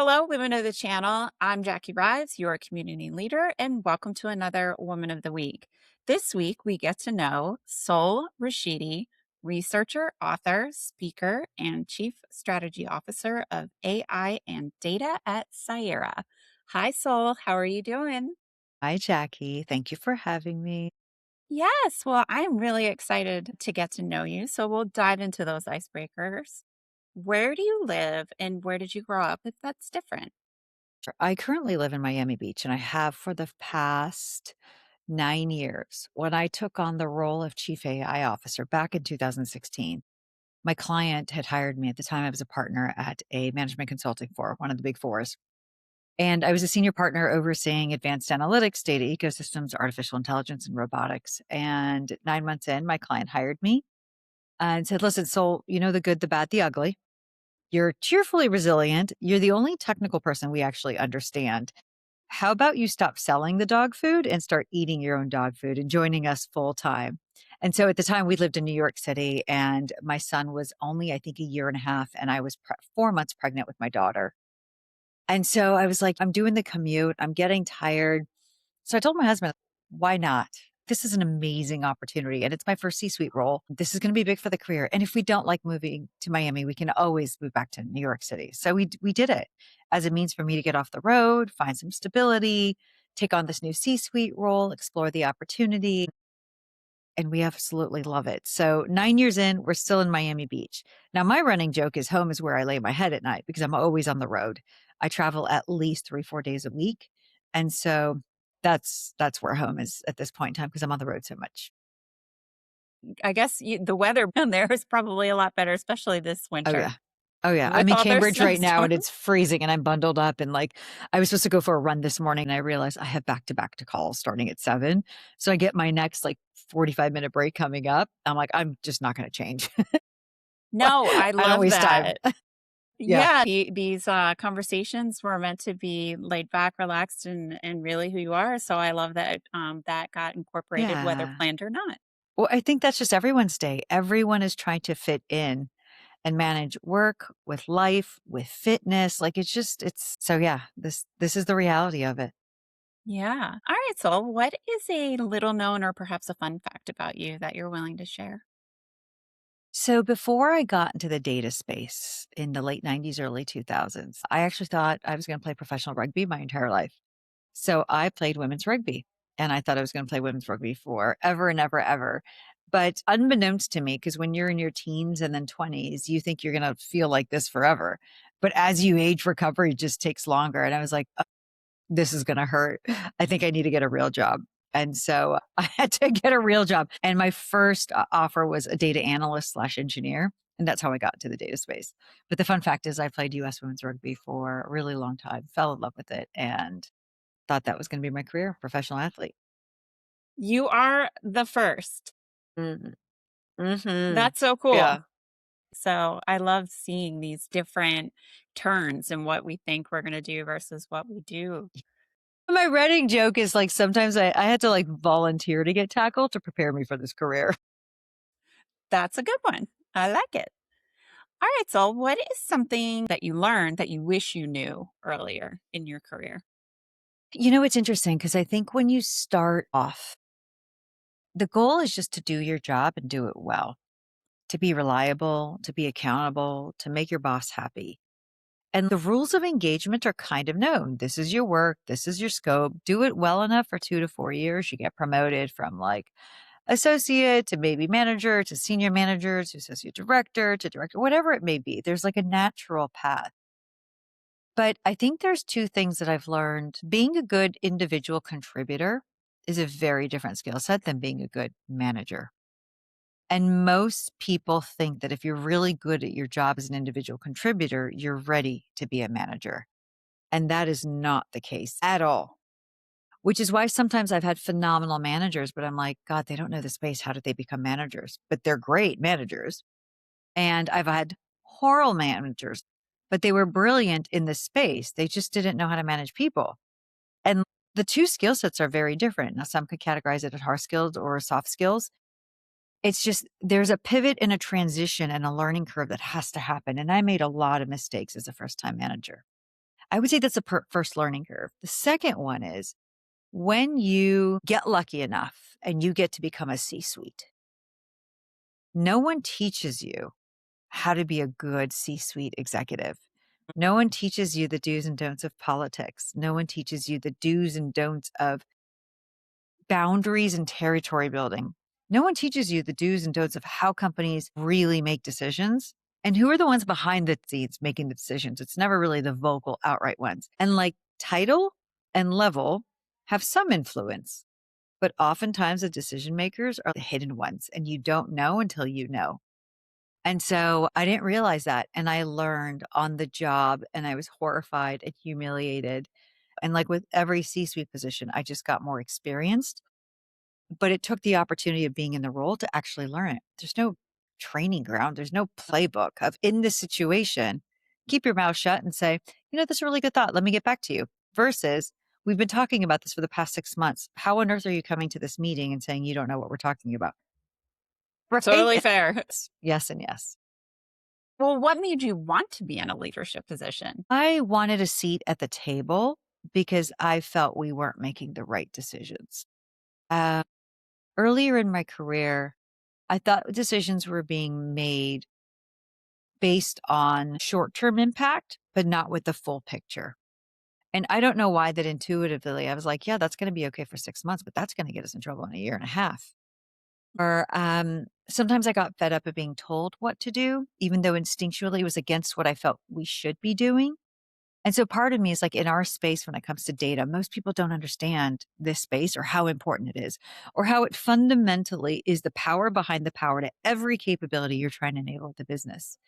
Hello, women of the channel. I'm Jacquie Rives, your community leader, and welcome to another Woman of the Week. This week, we get to know Sol Rashidi, researcher, author, speaker, and chief strategy officer of AI and data at Cyera. Hi, Sol. How are you doing? Hi, Jackie. Thank you for having me. Yes, well, I'm really excited to get to know you. So we'll dive into those icebreakers. Where do you live and where did you grow up if that's different? I currently live in Miami Beach and I have for the past 9 years. When I took on the role of chief AI officer back in 2016, my client had hired me. At the time, I was a partner at a management consulting firm, one of the big fours. And I was a senior partner overseeing advanced analytics, data ecosystems, artificial intelligence, and robotics. And 9 months in, my client hired me and said, listen, so you know the good, the bad, the ugly. You're cheerfully resilient. You're the only technical person we actually understand. How about you stop selling the dog food and start eating your own dog food and joining us full time? And so at the time, we lived in New York City, and my son was only, I think, a year and a half, and I was 4 months pregnant with my daughter. And so I was like, I'm doing the commute, I'm getting tired. So I told my husband, why not? This is an amazing opportunity and it's my first C-suite role. This is going to be big for the career. And if we don't like moving to Miami, we can always move back to New York City. So we did it as a means for me to get off the road, find some stability, take on this new C-suite role, explore the opportunity. And we absolutely love it. So 9 years in, we're still in Miami Beach. Now, my running joke is home is where I lay my head at night because I'm always on the road. I travel at least 3, 4 days a week. And so that's where home is at this point in time because I'm on the road so much. I guess the weather down there is probably a lot better, especially this Oh winter yeah. Oh yeah. I'm with in all their Cambridge right now and snowstorms. it's freezing and I'm bundled up and like I was supposed to go for a run this morning and I realized I have back to back to calls starting at 7. So I get my next like 45-minute break coming up. I'm like, I'm just not going to change. No, I I don't love waste time. that. Yeah. Yeah, these conversations were meant to be laid back, relaxed, and really who you are. So I love that that got incorporated, whether Yeah. planned or not. Well, I think that's just everyone's day. Everyone is trying to fit in and manage work with life, with fitness. Like it's so yeah, this is the reality of it. Yeah. All right. So, what is a little known or perhaps a fun fact about you that you're willing to share? So before I got into the data space in the late 90s, early 2000s, I actually thought I was going to play professional rugby my entire life. So I played women's rugby and I thought I was going to play women's rugby forever and ever, ever. But unbeknownst to me, because when you're in your teens and then 20s, you think you're going to feel like this forever. But as you age, recovery just takes longer. And I was like, this is going to hurt. I think I need to get a real job. And so I had to get a real job. And my first offer was a data analyst slash engineer. And that's how I got into the data space. But the fun fact is, I played US women's rugby for a really long time, fell in love with it, and thought that was going to be my career, professional athlete. You are the first. Mhm. Mhm. That's so cool. Yeah. So I love seeing these different turns in what we think we're going to do versus what we do. My running joke is like sometimes I had to like volunteer to get tackled to prepare me for this career. That's a good one. I like it. All right. So, what is something that you learned that you wish you knew earlier in your career? You know, it's interesting because I think when you start off, the goal is just to do your job and do it well, to be reliable, to be accountable, to make your boss happy. And the rules of engagement are kind of known. This is your work, this is your scope. Do it well enough for 2 to 4 years. You get promoted from like associate to maybe manager to senior manager to associate director to director, whatever it may be. There's like a natural path. But I think there's two things that I've learned. Being a good individual contributor is a very different skill set than being a good manager. And most people think that if you're really good at your job as an individual contributor, you're ready to be a manager. And that is not the case at all. Which is why sometimes I've had phenomenal managers, but I'm like, God, they don't know the space. How did they become managers? But they're great managers. And I've had horrible managers, but they were brilliant in this space. They just didn't know how to manage people. And the two skill sets are very different. Now, some could categorize it as hard skills or soft skills. It's just there's a pivot and a transition and a learning curve that has to happen. And I made a lot of mistakes as a first time manager. I would say that's the first learning curve. The second one is when you get lucky enough and you get to become a C suite, no one teaches you how to be a good C suite executive. No one teaches you the do's and don'ts of politics. No one teaches you the do's and don'ts of boundaries and territory building. No one teaches you the do's and don'ts of how companies really make decisions and who are the ones behind the scenes making the decisions. It's never really the vocal, outright ones. And like title and level have some influence, but oftentimes the decision makers are the hidden ones and you don't know until you know. And so I didn't realize that. And I learned on the job and I was horrified and humiliated. And like with every C suite position, I just got more experienced, but it took the opportunity of being in the role to actually learn it. There's no training ground. There's no playbook of in this situation, keep your mouth shut and say, that's a really good thought. Let me get back to you. Versus we've been talking about this for the past 6 months. How on earth are you coming to this meeting and saying you don't know what we're talking about? Right? Totally fair. Yes and yes. Well, what made you want to be in a leadership position? I wanted a seat at the table because I felt we weren't making the right decisions. Uh, Earlier in my career, I thought decisions were being made based on short term impact, but not with the full picture. And I don't know why that intuitively I was like, yeah, that's going to be okay for 6 months, but that's going to get us in trouble in a year and a half. Or sometimes I got fed up of being told what to do, even though instinctually it was against what I felt we should be doing. And so part of me is like in our space when it comes to data, most people don't understand this space or how important it is, or how it fundamentally is the power behind the power to every capability you're trying to enable with the business.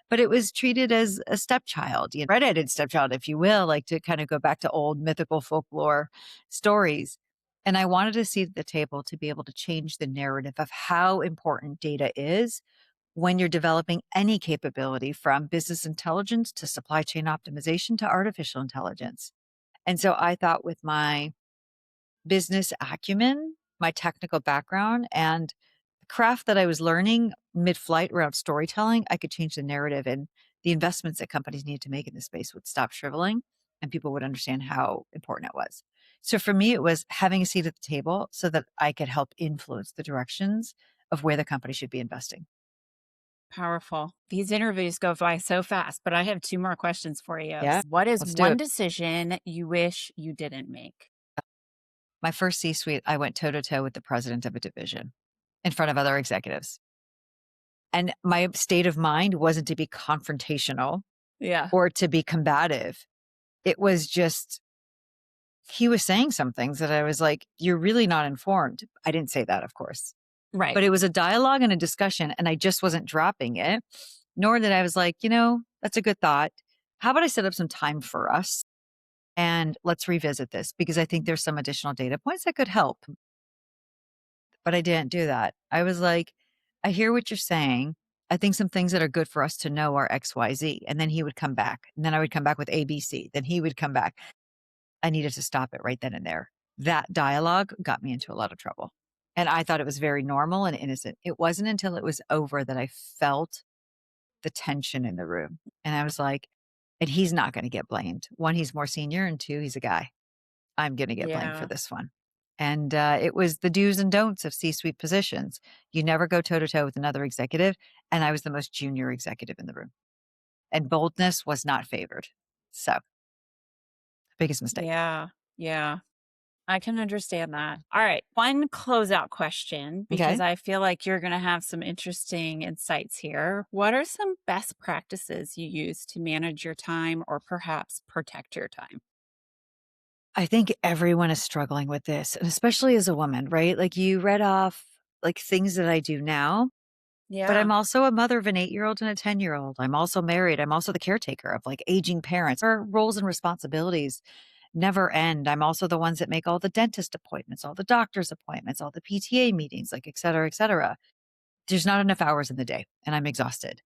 But it was treated as a stepchild, redheaded stepchild, if you will, like to kind of go back to old mythical folklore stories. And I wanted a seat at the table to be able to change the narrative of how important data is when you're developing any capability from business intelligence to supply chain optimization to artificial intelligence. And so I thought with my business acumen, my technical background, and the craft that I was learning mid flight around storytelling, I could change the narrative and the investments that companies need to make in this space would stop shriveling and people would understand how important it was. So for me, it was having a seat at the table so that I could help influence the directions of where the company should be investing. Powerful. These interviews go by so fast, but I have two more questions for you. Yeah, What is let's do one it. decision you wish you didn't make? My first C suite, I went toe to toe with the president of a division in front of other executives. And my state of mind wasn't to be confrontational Yeah. or to be combative. It was just, he was saying some things that I was like, you're really not informed. I didn't say that, of course, Right. but it was a dialogue and a discussion. And I just wasn't dropping it, nor that I was like, that's a good thought. How about I set up some time for us and let's revisit this because I think there's some additional data points that could help. But I didn't do that. I was like, I hear what you're saying. I think some things that are good for us to know are XYZ. And then he would come back. And then I would come back with ABC. Then he would come back. I needed to stop it right then and there. That dialogue got me into a lot of trouble. And I thought it was very normal and innocent. It wasn't until it was over that I felt the tension in the room. And I was like, and he's not going to get blamed. One, he's more senior. And two, he's a guy. I'm going to get blamed for Yeah. this one. And it was the do's and don'ts of C suite positions. You never go toe to toe with another executive. And I was the most junior executive in the room. And boldness was not favored. So, biggest mistake. Yeah. Yeah. I can understand that. All right. One closeout question, because Okay. I feel like you're going to have some interesting insights here. What are some best practices you use to manage your time or perhaps protect your time? I think everyone is struggling with this, and especially as a woman, right? Like you read off like things that I do now, but Yeah. I'm also a mother of an 8-year-old and a 10-year-old. I'm also married. I'm also the caretaker of like aging parents. Our roles and responsibilities never end. I'm also the ones that make all the dentist appointments, all the doctor's appointments, all the PTA meetings, like et cetera, et cetera. There's not enough hours in the day and I'm exhausted.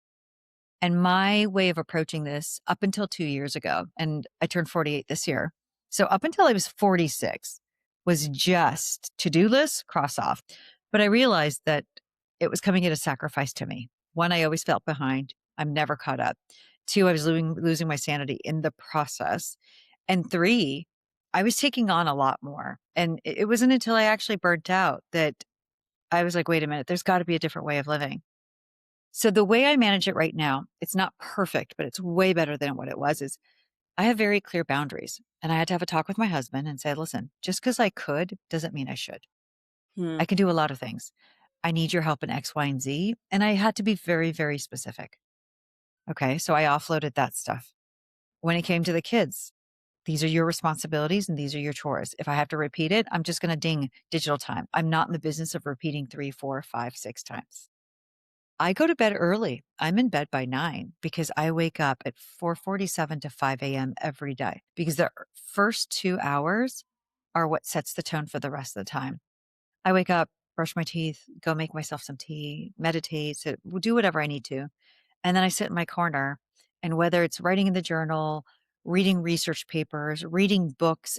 And my way of approaching this up until 2 years ago, and I turned 48 this year. So up until I was 46 was just to-do list, cross off. But I realized that it was coming at a sacrifice to me. One, I always felt behind. I'm never caught up. 2, I was losing my sanity in the process. And 3, I was taking on a lot more. And it wasn't until I actually burnt out that I was like, wait a minute, there's got to be a different way of living. So the way I manage it right now, it's not perfect, but it's way better than what it was, is I have very clear boundaries. And I had to have a talk with my husband and say, listen, just because I could doesn't mean I should. Hmm. I can do a lot of things. I need your help in X, Y, and Z. And I had to be very, very specific. Okay. So I offloaded that stuff. When it came to the kids, these are your responsibilities and these are your chores. If I have to repeat it, I'm just going to ding digital time. I'm not in the business of repeating 3, 4, 5, 6 times. I go to bed early. I'm in bed by 9 because I wake up at 4:47 to 5 a.m. every day because the first 2 hours are what sets the tone for the rest of the time. I wake up, brush my teeth, go make myself some tea, meditate, do whatever I need to. And then I sit in my corner, and whether it's writing in the journal, reading research papers, reading books,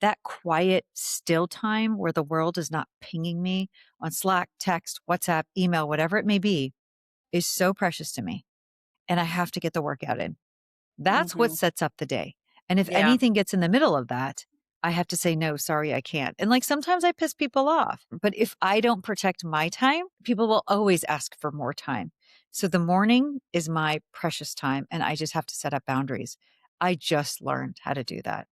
that quiet, still time where the world is not pinging me on Slack, text, WhatsApp, email, whatever it may be, is so precious to me. And I have to get the workout in. That's what Hmm. sets up the day. And if Yeah. anything gets in the middle of that, I have to say, no, sorry, I can't. And like sometimes I piss people off, but if I don't protect my time, people will always ask for more time. So the morning is my precious time and I just have to set up boundaries. I just learned how to do that.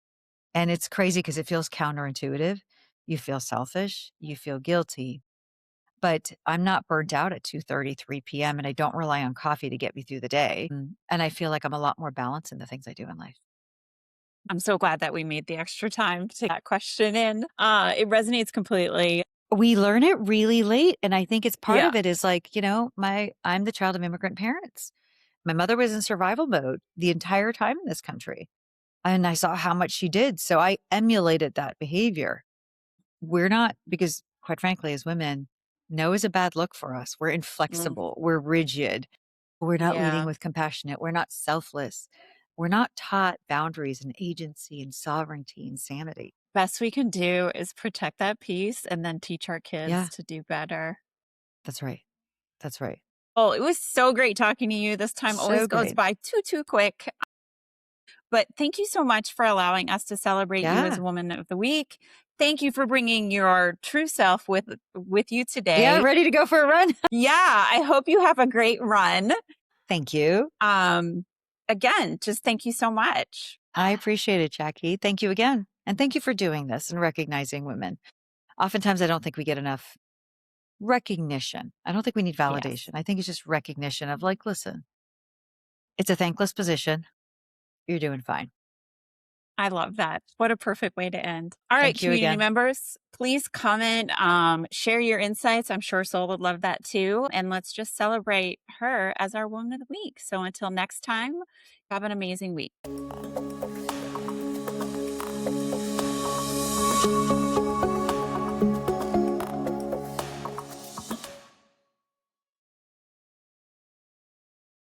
And it's crazy because it feels counterintuitive. You feel selfish, you feel guilty, but I'm not burnt out at 2:30, 3 p.m. and I don't rely on coffee to get me through the day. And I feel like I'm a lot more balanced in the things I do in life. I'm so glad that we made the extra time to get that question in. It resonates completely. We learn it really late, and I think it's part Yeah. of it is like, I'm the child of immigrant parents. My mother was in survival mode the entire time in this country, and I saw how much she did, so I emulated that behavior. We're not because quite frankly, as women, no is a bad look for us. We're Mm, inflexible, we're rigid, we're not leading yeah. with compassionate, we're not selfless. We're not taught boundaries and agency and sovereignty and sanity. Best we can do is protect that peace and then teach our kids Yeah, to do better. that's right. That's right. Well, it was so great talking to you. This time always So goes great. by too quick. But thank you so much for allowing us to celebrate you as Yeah. Woman of the Week. Thank you for bringing your true self with you Yeah, today. ready to go for a run? Yeah, I hope you have a great run. Thank you. Um, Again, just thank you so much. I appreciate it, Jackie. Thank you again. And thank you for doing this and recognizing women. Oftentimes, I don't think we get enough recognition. I don't think we need Yes, validation. I think it's just recognition of like, listen, it's a thankless position. You're doing fine. I love that. What a perfect way to end. All right, Thank you community again. members, please comment, share your insights. I'm sure Soul would love that too. And let's just celebrate her as our Woman of the Week. So until next time, have an amazing week.